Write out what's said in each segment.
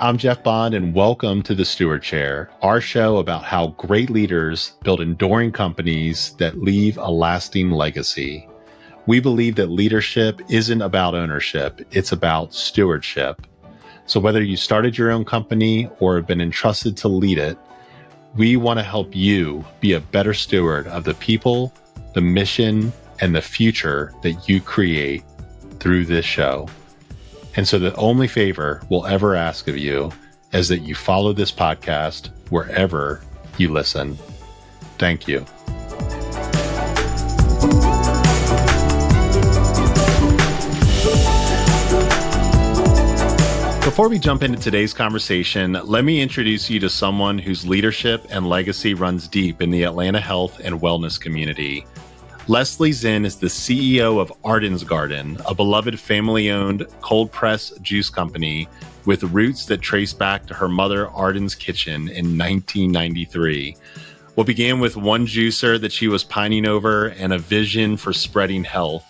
I'm Jeff Bond, and welcome to the Steward Chair, our show about how great leaders build enduring companies that leave a lasting legacy. We believe that leadership isn't about ownership, it's about stewardship. So whether you started your own company or have been entrusted to lead it, we want to help you be a better steward of the people, the mission, and the future that you create through this show. And so the only favor we'll ever ask of you is that you follow this podcast wherever you listen. Thank you. Before we jump into today's conversation, let me introduce you to someone whose leadership and legacy runs deep in the Atlanta health and wellness community. Leslie Zinn is the CEO of Arden's Garden, a beloved family-owned cold-press juice company with roots that trace back to her mother Arden's kitchen in 1993. What began with one juicer that she was pining over and a vision for spreading health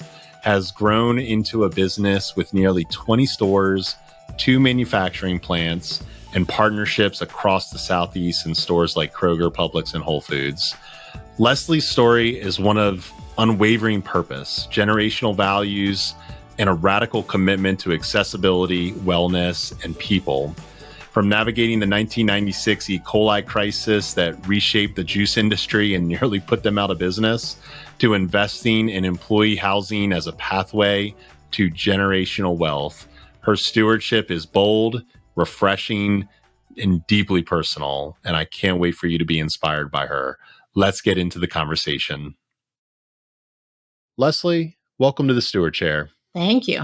has grown into a business with nearly 20 stores, 2 manufacturing plants, and partnerships across the Southeast in stores like Kroger, Publix, and Whole Foods. Leslie's story is one of unwavering purpose, generational values, and a radical commitment to accessibility, wellness, and people. From navigating the 1996 E. coli crisis that reshaped the juice industry and nearly put them out of business, to investing in employee housing as a pathway to generational wealth, her stewardship is bold, refreshing, and deeply personal, and I can't wait for you to be inspired by her. Let's get into the conversation. Leslie, welcome to the Steward Chair. Thank you.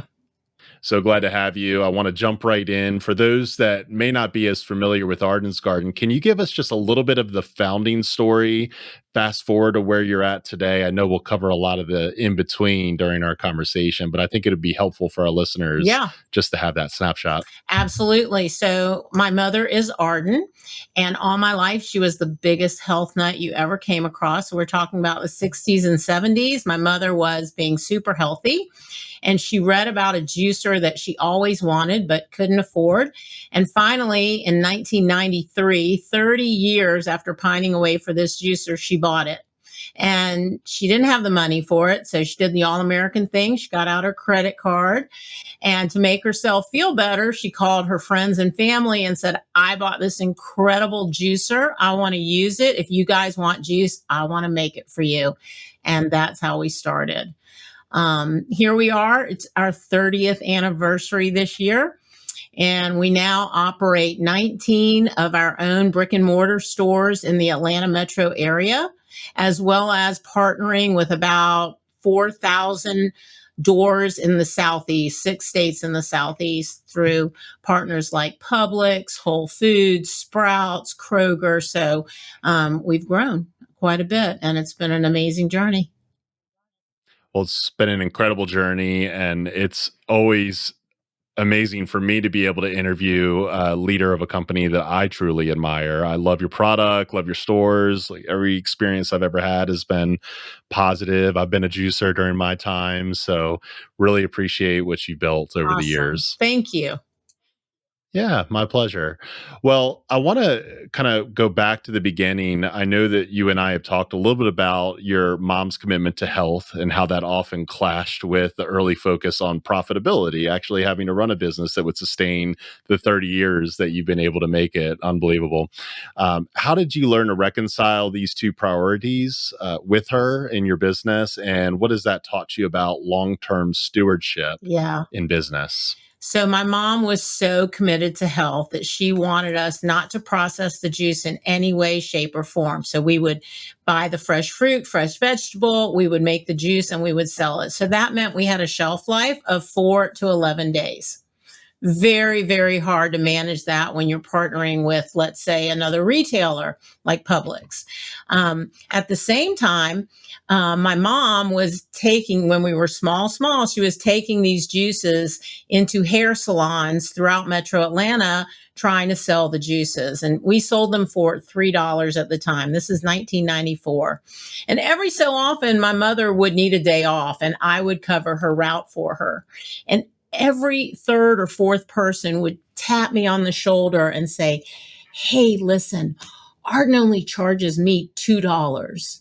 So glad to have you. I want to jump right in. For those that may not be as familiar with Arden's Garden, can you give us just a little bit of the founding story, fast forward to where you're at today? I know we'll cover a lot of the in-between during our conversation, but I think it would be helpful for our listeners just to have that snapshot. Absolutely. So my mother is Arden, and all my life, she was the biggest health nut you ever came across. So we're talking about the 60s and 70s. My mother was being super healthy, and she read about a juicer that she always wanted but couldn't afford. And finally, in 1993, 30 years after pining away for this juicer, she bought it. And she didn't have the money for it, so she did the all-American thing. She got out her credit card, and to make herself feel better, she called her friends and family and said, I bought this incredible juicer. I want to use it. If you guys want juice, I want to make it for you. And that's how we started. Here we are. It's our 30th anniversary this year. And we now operate 19 of our own brick and mortar stores in the Atlanta metro area, as well as partnering with about 4,000 doors in the Southeast, 6 states in the Southeast, through partners like Publix, Whole Foods, Sprouts, Kroger. So we've grown quite a bit, and it's been an amazing journey. Well, it's been an incredible journey, and it's always amazing for me to be able to interview a leader of a company that I truly admire. I love your product, love your stores. Like, every experience I've ever had has been positive. I've been a juicer during my time, so really appreciate what you built over the years. Thank you. Yeah, my pleasure. Well, I want to kind of go back to the beginning. I know that you and I have talked a little bit about your mom's commitment to health and how that often clashed with the early focus on profitability, actually having to run a business that would sustain the 30 years that you've been able to make it. Unbelievable. How did you learn to reconcile these two priorities with her in your business? And what has that taught you about long-term stewardship in business? So my mom was so committed to health that she wanted us not to process the juice in any way, shape, or form. So we would buy the fresh fruit, fresh vegetable, we would make the juice, and we would sell it. So that meant we had a shelf life of 4 to 11 days. Very, very hard to manage that when you're partnering with, let's say, another retailer like Publix. At the same time, my mom was taking, when we were small, she was taking these juices into hair salons throughout Metro Atlanta, trying to sell the juices. And we sold them for $3 at the time. This is 1994. And every so often, my mother would need a day off, and I would cover her route for her. And every third or fourth person would tap me on the shoulder and say, hey, listen, Arden only charges me $2.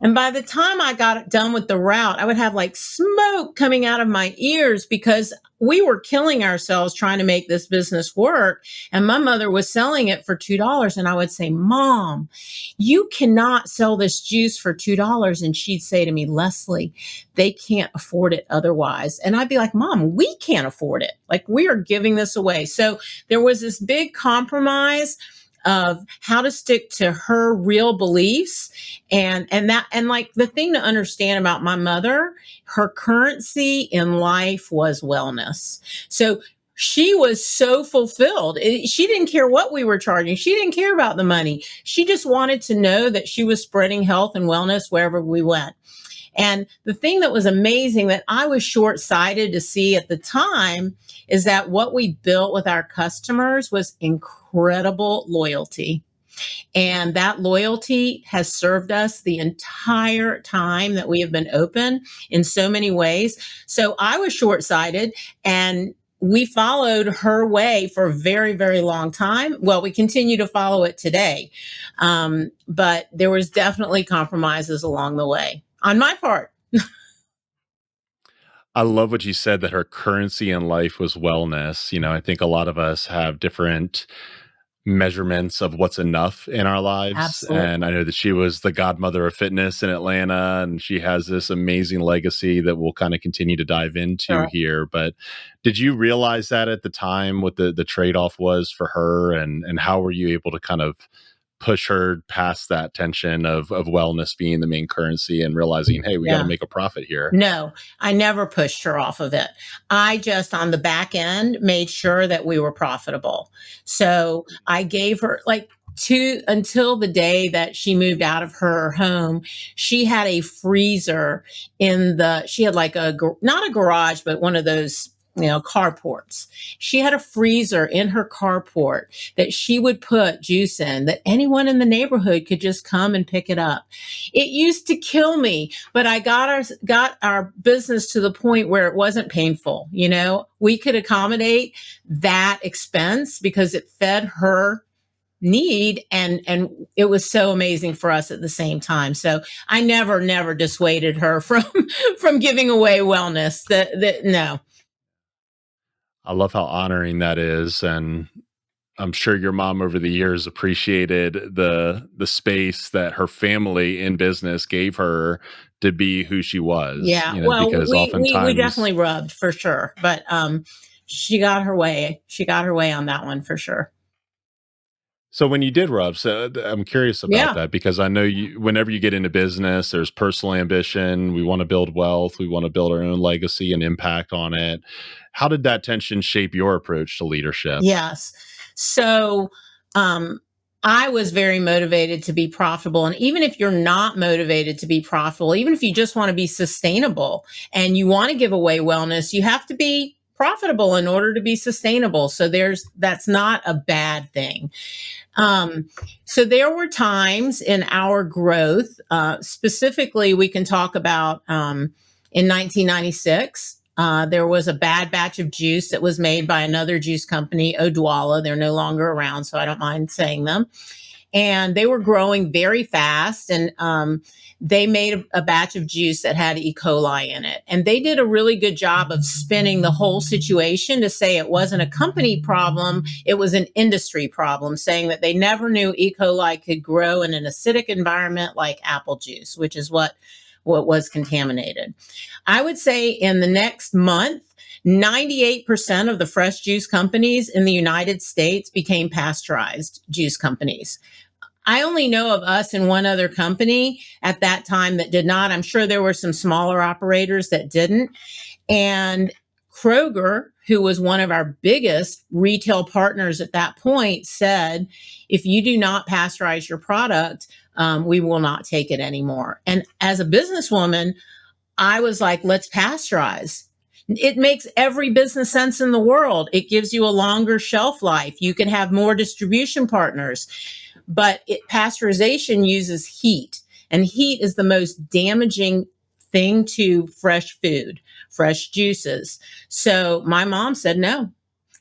And by the time I got done with the route, I would have like smoke coming out of my ears because we were killing ourselves trying to make this business work. And my mother was selling it for $2. And I would say, Mom, you cannot sell this juice for $2. And she'd say to me, Leslie, they can't afford it otherwise. And I'd be like, Mom, we can't afford it. Like, we are giving this away. So there was this big compromise of how to stick to her real beliefs. And like, the thing to understand about my mother, her currency in life was wellness. So she was so fulfilled. She didn't care what we were charging. She didn't care about the money. She just wanted to know that she was spreading health and wellness wherever we went. And the thing that was amazing that I was short-sighted to see at the time is that what we built with our customers was incredible loyalty. And that loyalty has served us the entire time that we have been open in so many ways. So I was short-sighted, and we followed her way for a very, very long time. Well, we continue to follow it today. But there was definitely compromises along the way on my part. I love what you said, that her currency in life was wellness. I think a lot of us have different measurements of what's enough in our lives. And I Absolutely. know that she was the godmother of fitness in Atlanta, and she has this amazing legacy that we'll kind of continue to dive into Sure. here. But did you realize that at the time, what the trade-off was for her, and how were you able to kind of push her past that tension of wellness being the main currency and realizing, hey, we got to Yeah. make a profit here? No, I never pushed her off of it. I just, on the back end, made sure that we were profitable. So I gave her like until the day that she moved out of her home, she had a freezer she had like not a garage, but one of those, carports. She had a freezer in her carport that she would put juice in that anyone in the neighborhood could just come and pick it up. It used to kill me, but I got our business to the point where it wasn't painful. We could accommodate that expense because it fed her need, and it was so amazing for us at the same time. So I never dissuaded her from from giving away wellness. That no. I love how honoring that is, and I'm sure your mom over the years appreciated the space that her family in business gave her to be who she was, Yeah, well, because we oftentimes. definitely rubbed for sure, but she got her way. She got her way on that one for sure. So when you did rub, I'm curious about Yeah. that, because I know whenever you get into business, there's personal ambition. We want to build wealth. We want to build our own legacy and impact on it. How did that tension shape your approach to leadership? Yes. So, um, I was very motivated to be profitable. And even if you're not motivated to be profitable, even if you just want to be sustainable and you want to give away wellness, you have to be profitable in order to be sustainable. So that's not a bad thing. Um, so there were times in our growth, specifically, we can talk about in 1996. There was a bad batch of juice that was made by another juice company, Odwalla. They're no longer around, so I don't mind saying them. And they were growing very fast. And they made a batch of juice that had E. coli in it. And they did a really good job of spinning the whole situation to say it wasn't a company problem, it was an industry problem, saying that they never knew E. coli could grow in an acidic environment like apple juice, which is what was contaminated. I would say in the next month, 98% of the fresh juice companies in the United States became pasteurized juice companies. I only know of us and one other company at that time that did not. I'm sure there were some smaller operators that didn't. And Kroger, who was one of our biggest retail partners at that point, said, if you do not pasteurize your product, we will not take it anymore. And as a businesswoman, I was like, let's pasteurize. It makes every business sense in the world. It gives you a longer shelf life. You can have more distribution partners, but pasteurization uses heat, and heat is the most damaging thing to fresh food, fresh juices. So my mom said no.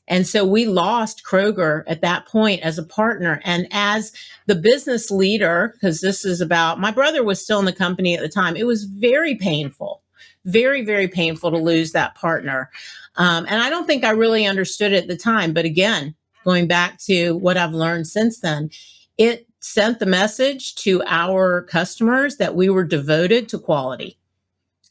And so we lost Kroger at that point as a partner. And as the business leader, because this is about, my brother was still in the company at the time, it was very painful, very, very painful to lose that partner. And I don't think I really understood it at the time. But again, going back to what I've learned since then, it sent the message to our customers that we were devoted to quality.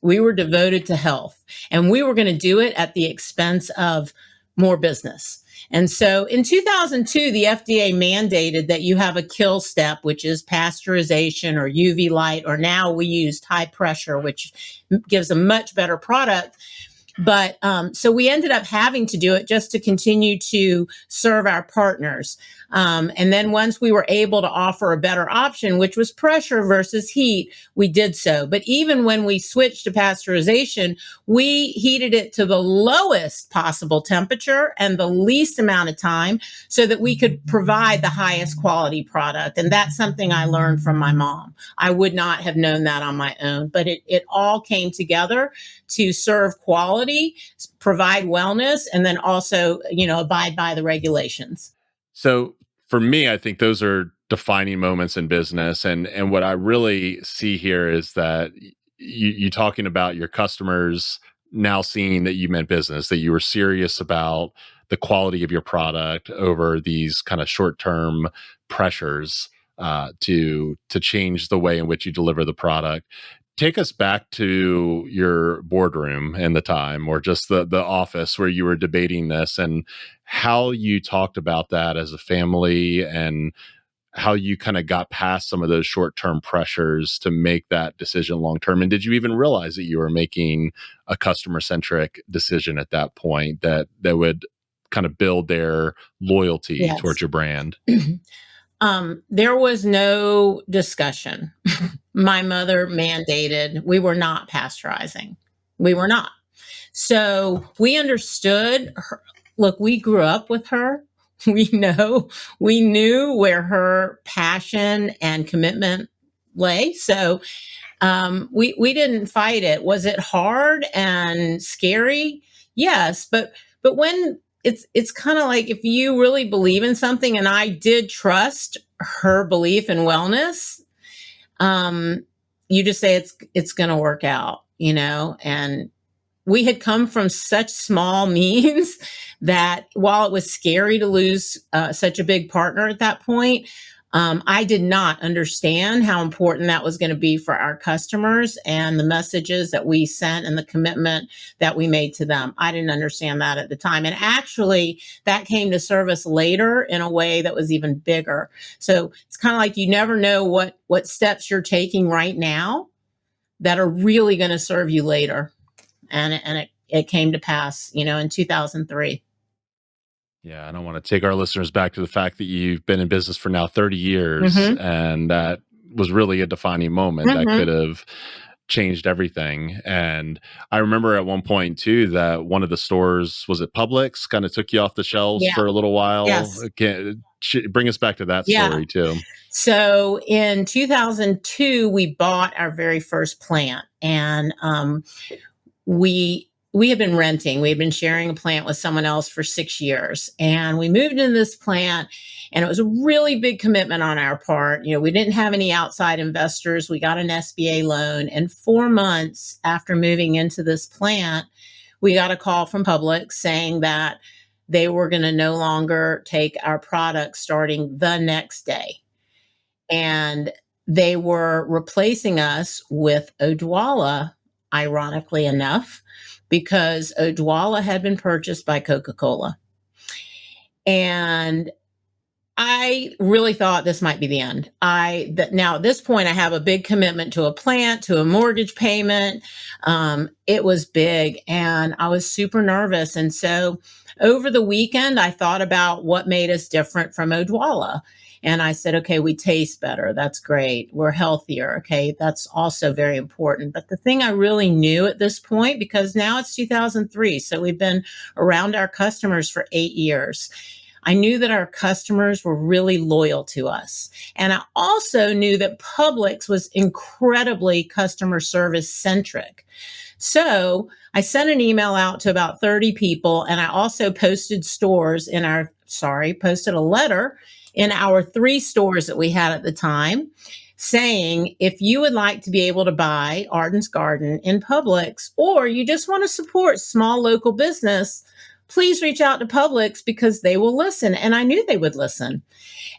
We were devoted to health, and we were going to do it at the expense of more business. And so in 2002, the FDA mandated that you have a kill step, which is pasteurization or UV light, or now we used high pressure, which gives a much better product. But so we ended up having to do it just to continue to serve our partners. And then once we were able to offer a better option, which was pressure versus heat, we did so. But even when we switched to pasteurization, we heated it to the lowest possible temperature and the least amount of time so that we could provide the highest quality product. And that's something I learned from my mom. I would not have known that on my own, but it all came together to serve quality, provide wellness, and then also, abide by the regulations. So for me, I think those are defining moments in business. And what I really see here is that you talking about your customers now seeing that you meant business, that you were serious about the quality of your product over these kind of short-term pressures to change the way in which you deliver the product. Take us back to your boardroom and the time, or just the office where you were debating this, and how you talked about that as a family, and how you kind of got past some of those short-term pressures to make that decision long-term. And did you even realize that you were making a customer-centric decision at that point that would kind of build their loyalty towards Yes. your brand? There was no discussion. My mother mandated we were not pasteurizing. We were not. So we understood her. Look, we grew up with her. We knew where her passion and commitment lay. So we didn't fight it. Was it hard and scary? Yes, but when it's kind of like, if you really believe in something, and I did trust her belief in wellness, you just say it's going to work out, and we had come from such small means that while it was scary to lose such a big partner at that point, I did not understand how important that was going to be for our customers and the messages that we sent and the commitment that we made to them. I didn't understand that at the time. And actually, that came to serve us later in a way that was even bigger. So it's kind of like, you never know what steps you're taking right now that are really going to serve you later. And it came to pass, in 2003. Yeah, I don't want to take our listeners back to the fact that you've been in business for now 30 years, Mm-hmm. and that was really a defining moment that Mm-hmm. could have changed everything. And I remember at one point too that one of the stores, was it Publix, kind of took you off the shelves Yeah. for a little while. Yes. Bring us back to that Yeah. story too. So in 2002, we bought our very first plant, and we had been renting. We had been sharing a plant with someone else for 6 years, and we moved into this plant, and it was a really big commitment on our part. We didn't have any outside investors. We got an SBA loan, and 4 months after moving into this plant, we got a call from Publix saying that they were going to no longer take our product starting the next day. And they were replacing us with Odwalla, ironically enough, because Odwalla had been purchased by Coca-Cola. And I really thought this might be the end. Now at this point, I have a big commitment to a plant, to a mortgage payment. It was big, and I was super nervous. And so over the weekend, I thought about what made us different from Odwalla. And I said, okay, we taste better. That's great. We're healthier. Okay, that's also very important. But the thing I really knew at this point, because now it's 2003, so we've been around our customers for 8 years, I knew that our customers were really loyal to us. And I also knew that Publix was incredibly customer service centric. So I sent an email out to about 30 people, and I also posted a letter in our 3 stores that we had at the time, saying, if you would like to be able to buy Arden's Garden in Publix, or you just want to support small local business, please reach out to Publix because they will listen. And I knew they would listen.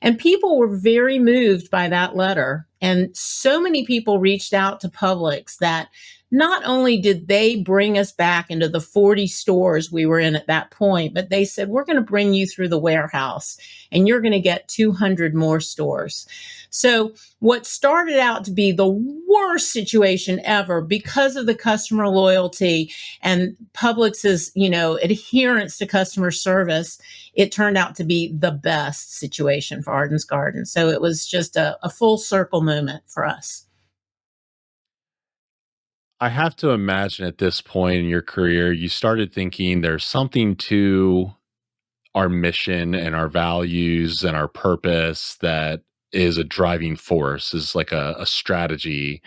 And people were very moved by that letter. And so many people reached out to Publix that not only did they bring us back into the 40 stores we were in at that point, but they said, we're going to bring you through the warehouse and you're going to get 200 more stores. So what started out to be the worst situation ever because of the customer loyalty and Publix's, adherence to customer service, it turned out to be the best situation for Arden's Garden. So it was just a full circle moment for us. I have to imagine at this point in your career, you started thinking there's something to our mission and our values and our purpose that is a driving force, is like a strategy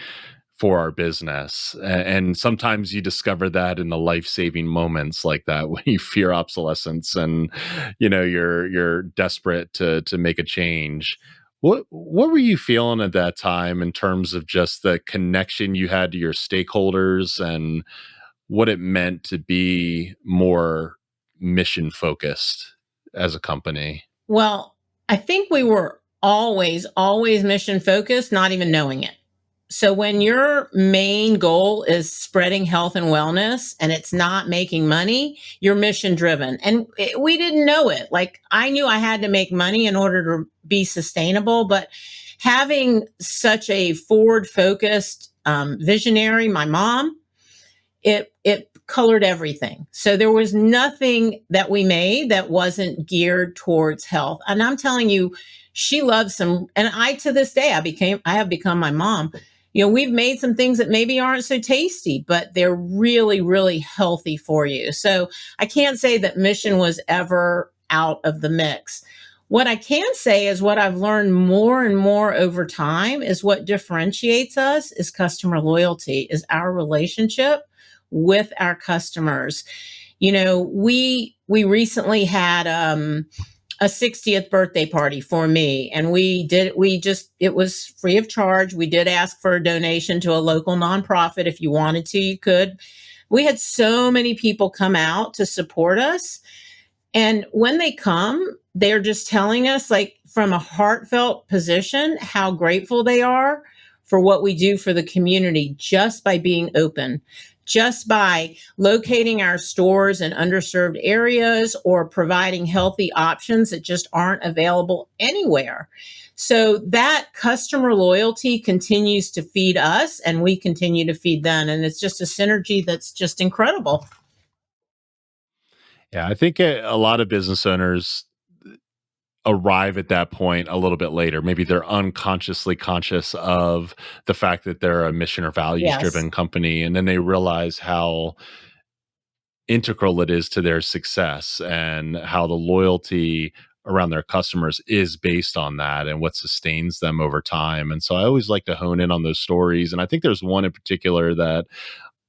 for our business. And sometimes you discover that in the life-saving moments like that when you fear obsolescence and you're desperate to make a change. What were you feeling at that time in terms of just the connection you had to your stakeholders and what it meant to be more mission focused as a company? Well, I think we were always mission focused, not even knowing it. So when your main goal is spreading health and wellness and it's not making money, you're mission driven. And we didn't know it. Like I knew I had to make money in order to be sustainable, but having such a forward focused visionary, my mom, it colored everything. So there was nothing that we made that wasn't geared towards health. And I'm telling you, she loves some, and I to this day I have become my mom. We've made some things that maybe aren't so tasty, but they're really, really healthy for you. So I can't say that mission was ever out of the mix. What I can say is what I've learned more and more over time is what differentiates us is customer loyalty, is our relationship with our customers. We recently had a 60th birthday party for me, and it was free of charge. We did ask for a donation to a local nonprofit. If you wanted to, you could. We had so many people come out to support us. And when they come, they're just telling us, like, from a heartfelt position, how grateful they are for what we do for the community just by being open, just by locating our stores in underserved areas or providing healthy options that just aren't available anywhere. So that customer loyalty continues to feed us and we continue to feed them. And it's just a synergy that's just incredible. Yeah, I think a lot of business owners arrive at that point a little bit later. Maybe they're unconsciously conscious of the fact that they're a mission or values Yes. driven company. And then they realize how integral it is to their success and how the loyalty around their customers is based on that and what sustains them over time. And so I always like to hone in on those stories. And I think there's one in particular that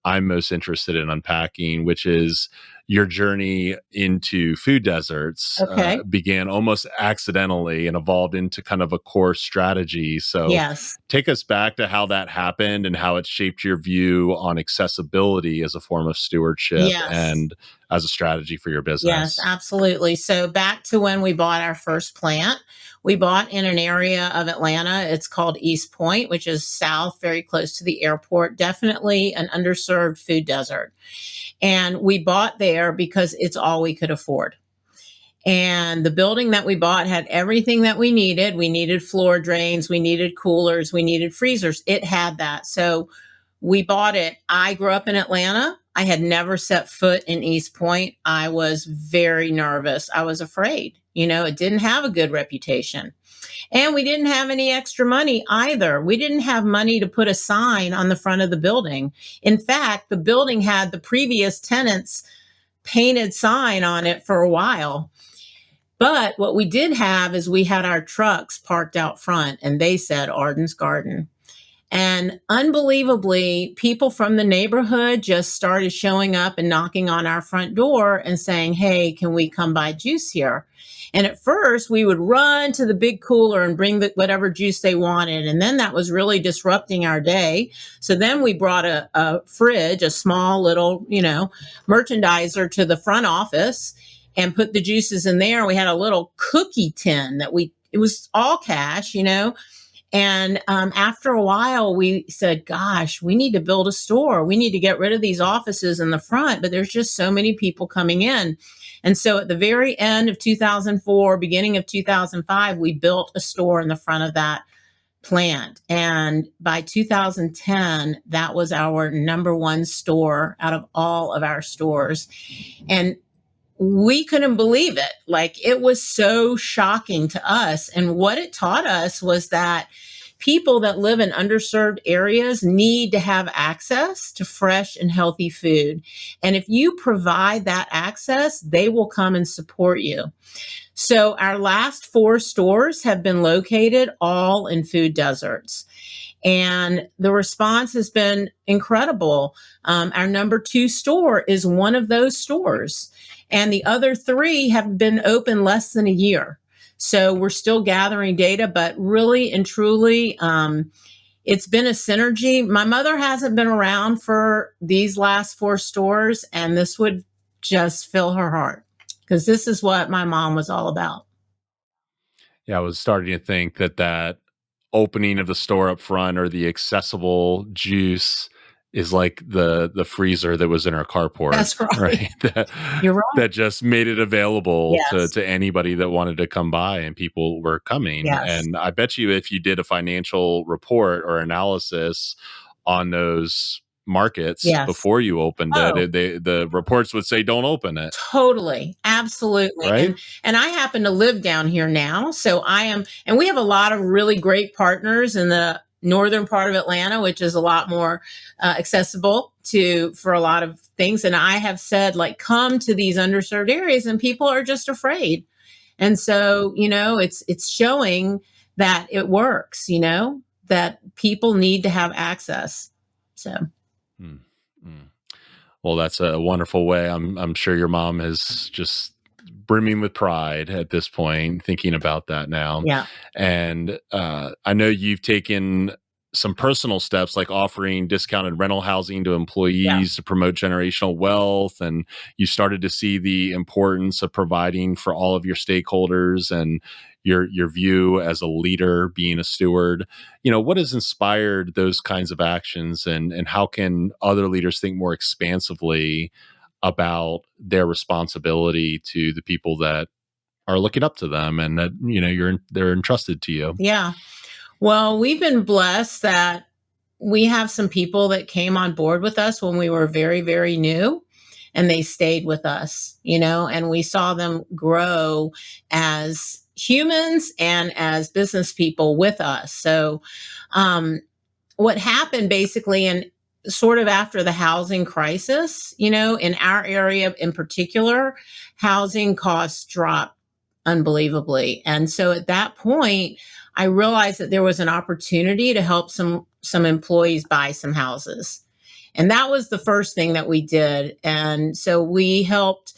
I'm most interested in unpacking, which is your journey into food deserts Okay. began almost accidentally and evolved into kind of a core strategy. So Yes. take us back to how that happened and how it shaped your view on accessibility as a form of stewardship Yes. and as a strategy for your Yes, business. absolutely. So back to when we bought our first plant, we bought in an area of Atlanta. It's called East Point, which is south, very close to the airport, definitely an underserved food desert. And we bought there because it's all we could afford. And the building that we bought had everything that we needed. We needed floor drains, we needed coolers, we needed freezers. It had that. So we bought it. I grew up in Atlanta. I had never set foot in East Point. I was very nervous. I was afraid. It didn't have a good reputation. And we didn't have any extra money either. We didn't have money to put a sign on the front of the building. In fact, the building had the previous tenants' painted sign on it for a while. But what we did have is we had our trucks parked out front and they said Arden's Garden. And unbelievably, people from the neighborhood just started showing up and knocking on our front door and saying, "Hey, can we come buy juice here?" And at first, we would run to the big cooler and bring whatever juice they wanted. And then that was really disrupting our day. So then we brought a fridge, a small little, merchandiser to the front office and put the juices in there. We had a little cookie tin it was all cash. And after a while, we said, gosh, we need to build a store. We need to get rid of these offices in the front, but there's just so many people coming in. And so at the very end of 2004, beginning of 2005, we built a store in the front of that plant. And by 2010, that was our number one store out of all of our stores. And we couldn't believe it. Like, it was so shocking to us. And what it taught us was that people that live in underserved areas need to have access to fresh and healthy food. And if you provide that access, they will come and support you. So our last 4 stores have been located all in food deserts. And the response has been incredible. Our number 2 store is one of those stores. And the other 3 have been open less than a year. So we're still gathering data, but really and truly, it's been a synergy. My mother hasn't been around for these last 4 stores, and this would just fill her heart because this is what my mom was all about. Yeah, I was starting to think that opening of the store up front or the accessible juice is like the freezer that was in our carport, That's right. right? That You're right. that just made it available to Yes. to anybody that wanted to come by, and people were coming. Yes. And I bet you if you did a financial report or analysis on those markets Yes. before you opened it, Oh, the reports would say don't open it, totally. Absolutely. right? And I happen to live down here now. So and we have a lot of really great partners in the northern part of Atlanta, which is a lot more accessible for a lot of things. And I have said, like, come to these underserved areas, and people are just afraid. And so, it's showing that it works, that people need to have access. So, Mm, mm. Well, that's a wonderful way. I'm sure your mom is just brimming with pride at this point, thinking about that now. yeah, And I know you've taken some personal steps, like offering discounted rental housing to yeah, employees to promote generational wealth, and you started to see the importance of providing for all of your stakeholders and your view as a leader, being a steward. What has inspired those kinds of actions, and how can other leaders think more expansively about their responsibility to the people that are looking up to them, and that they're entrusted to you? yeah. Well, we've been blessed that we have some people that came on board with us when we were very, very new, and they stayed with us, and we saw them grow as humans and as business people with us. So, um, what happened basically, and sort of after the housing crisis, in our area in particular, housing costs dropped unbelievably. And so at that point, I realized that there was an opportunity to help some employees buy some houses. And that was the first thing that we did. And so we helped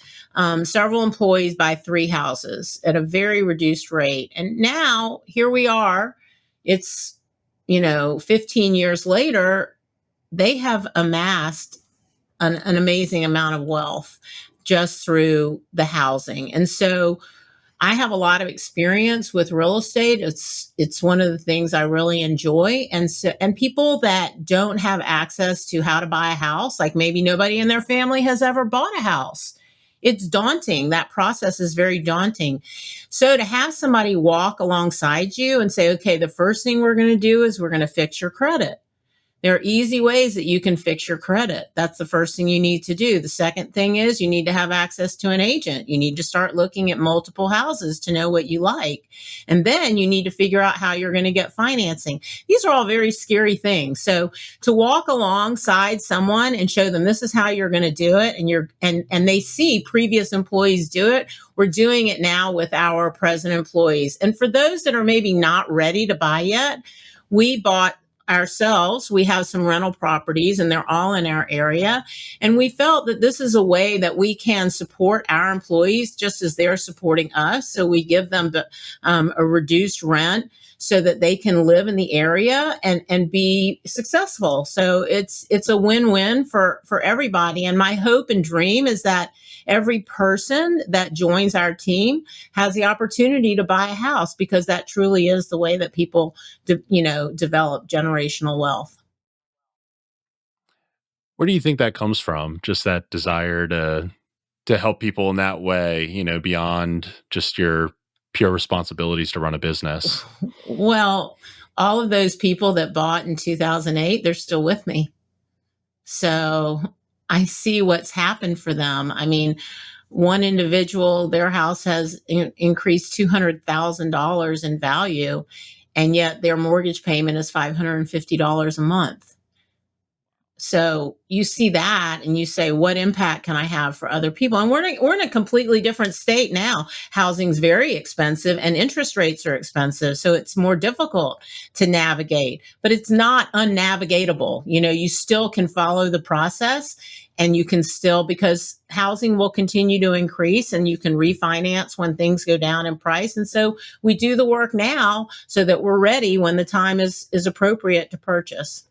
several employees buy 3 houses at a very reduced rate. And now here we are. It's 15 years later, they have amassed an amazing amount of wealth just through the housing. And so I have a lot of experience with real estate. It's one of the things I really enjoy. And people that don't have access to how to buy a house, like maybe nobody in their family has ever bought a house. It's daunting. That process is very daunting. So to have somebody walk alongside you and say, okay, the first thing we're going to do is we're going to fix your credit, There are easy ways that you can fix your credit. That's the first thing you need to do. The second thing is you need to have access to an agent. You need to start looking at multiple houses to know what you like. And then you need to figure out how you're going to get financing. These are all very scary things. So to walk alongside someone and show them this is how you're going to do it, and they see previous employees do it, we're doing it now with our present employees. And for those that are maybe not ready to buy yet, we bought ourselves. We have some rental properties and they're all in our area. And we felt that this is a way that we can support our employees just as they're supporting us. So we give them a reduced rent so that they can live in the area and be successful. So it's a win-win for everybody. And my hope and dream is that every person that joins our team has the opportunity to buy a house, because that truly is the way that people develop generational wealth. Where do you think that comes from? Just that desire to help people in that way, beyond just your pure responsibilities to run a business. Well, all of those people that bought in 2008, they're still with me. So I see what's happened for them. I mean, one individual, their house has increased $200,000 in value, and yet their mortgage payment is $550 a month. So you see that and you say, what impact can I have for other people? And we're in a completely different state now. Housing's very expensive and interest rates are expensive. So it's more difficult to navigate, but it's not unnavigatable. You still can follow the process, and you can still, because housing will continue to increase and you can refinance when things go down in price. And so we do the work now so that we're ready when the time is appropriate to purchase.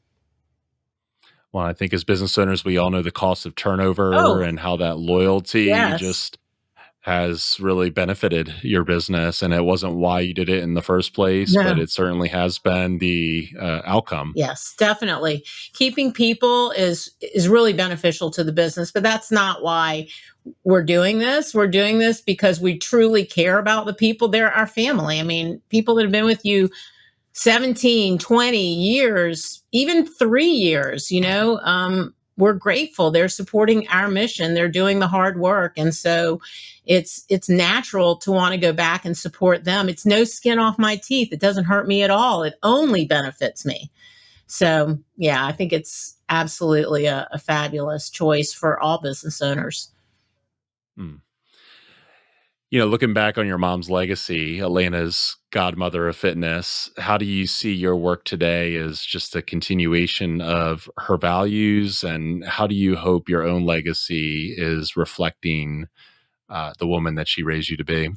Well, I think as business owners, we all know the cost of turnover Oh, and how that loyalty yes. just has really benefited your business. And it wasn't why you did it in the first place, but No. it certainly has been the outcome. Yes, definitely. Keeping people is really beneficial to the business, but that's not why we're doing this. We're doing this because we truly care about the people. They're our family. I mean, people that have been with you 17, 20 years, even 3 years, we're grateful. They're supporting our mission. They're doing the hard work. And so it's natural to want to go back and support them. It's no skin off my teeth. It doesn't hurt me at all. It only benefits me. So yeah, I think it's absolutely a fabulous choice for all business owners. Hmm. Looking back on your mom's legacy, Elena's godmother of fitness, how do you see your work today as just a continuation of her values? And how do you hope your own legacy is reflecting the woman that she raised you to be?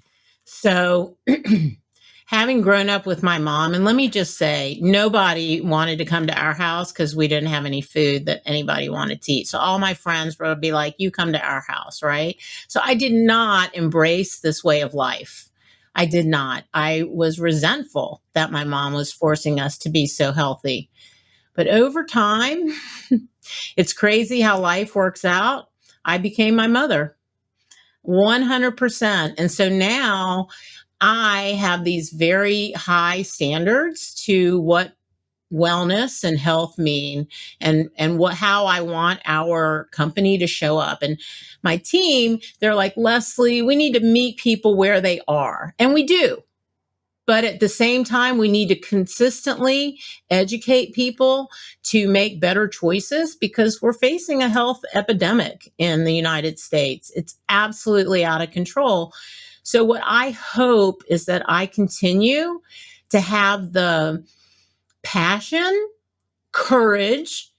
So, having grown up with my mom, and let me just say, nobody wanted to come to our house because we didn't have any food that anybody wanted to eat. So, all my friends would be like, you come to our house, right? So, I did not embrace this way of life. I did not. I was resentful that my mom was forcing us to be so healthy. But over time, it's crazy how life works out. I became my mother. 100%. And so now I have these very high standards to what wellness and health mean, and what how I want our company to show up. And my team, they're like, Leslie, we need to meet people where they are. And we do. But at the same time, we need to consistently educate people to make better choices, because we're facing a health epidemic in the United States. It's absolutely out of control. So, what I hope is that I continue to have the passion, courage,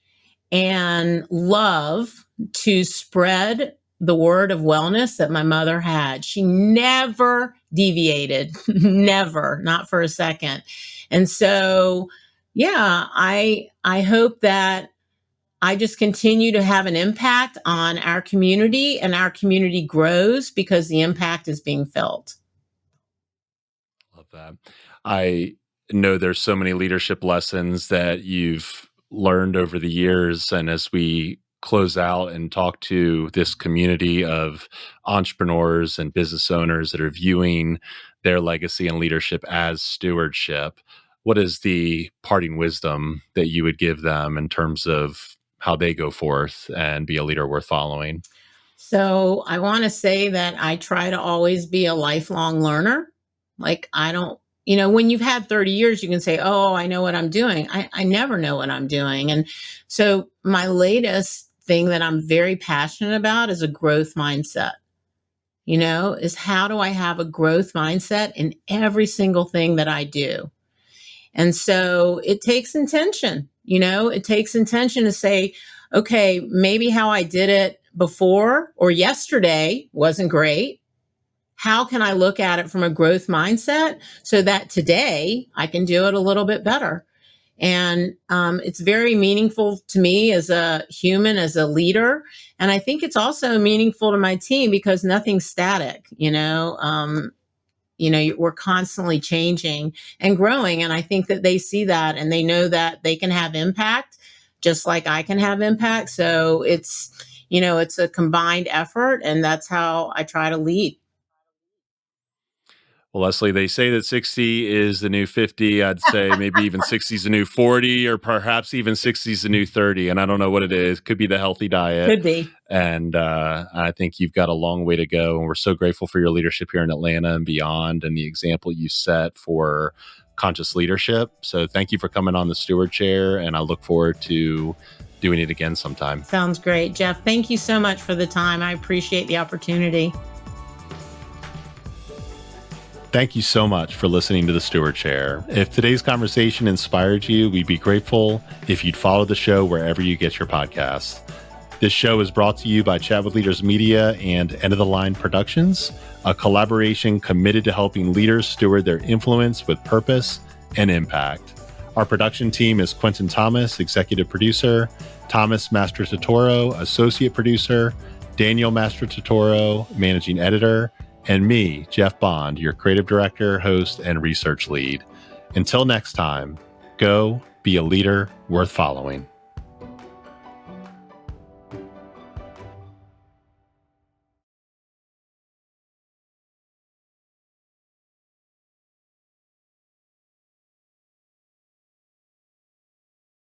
and love to spread the word of wellness that my mother had. She never deviated, never, not for a second. And so, yeah, I hope that I just continue to have an impact on our community, and our community grows because the impact is being felt. Love that. I know there's so many leadership lessons that you've learned over the years. And as we close out and talk to this community of entrepreneurs and business owners that are viewing their legacy and leadership as stewardship, what is the parting wisdom that you would give them in terms of how they go forth and be a leader worth following? So I want to say that I try to always be a lifelong learner. Like, I don't, when you've had 30 years, you can say, oh, I know what I'm doing. I never know what I'm doing. And so my latest thing that I'm very passionate about is a growth mindset. Is how do I have a growth mindset in every single thing that I do? And so it takes intention, it takes intention to say, okay, maybe how I did it before or yesterday wasn't great. How can I look at it from a growth mindset so that today I can do it a little bit better? And it's very meaningful to me as a human, as a leader. And I think it's also meaningful to my team because nothing's static, we're constantly changing and growing. And I think that they see that and they know that they can have impact just like I can have impact. So it's a combined effort. And that's how I try to lead. Well, Leslie, they say that 60 is the new 50. I'd say maybe even 60 is the new 40, or perhaps even 60 is the new 30. And I don't know what it is. Could be the healthy diet. Could be. And I think you've got a long way to go. And we're so grateful for your leadership here in Atlanta and beyond, and the example you set for conscious leadership. So thank you for coming on the steward chair. And I look forward to doing it again sometime. Sounds great, Jeff. Thank you so much for the time. I appreciate the opportunity. Thank you so much for listening to The Steward Chair. If today's conversation inspired you, we'd be grateful if you'd follow the show wherever you get your podcasts. This show is brought to you by Chat with Leaders Media and End of the Line Productions, a collaboration committed to helping leaders steward their influence with purpose and impact. Our production team is Quentin Thomas, executive producer, Thomas Mastrototoro, associate producer, Daniel Mastrototoro, managing editor, and me, Jeff Bond, your creative director, host, and research lead. Until next time, go be a leader worth following.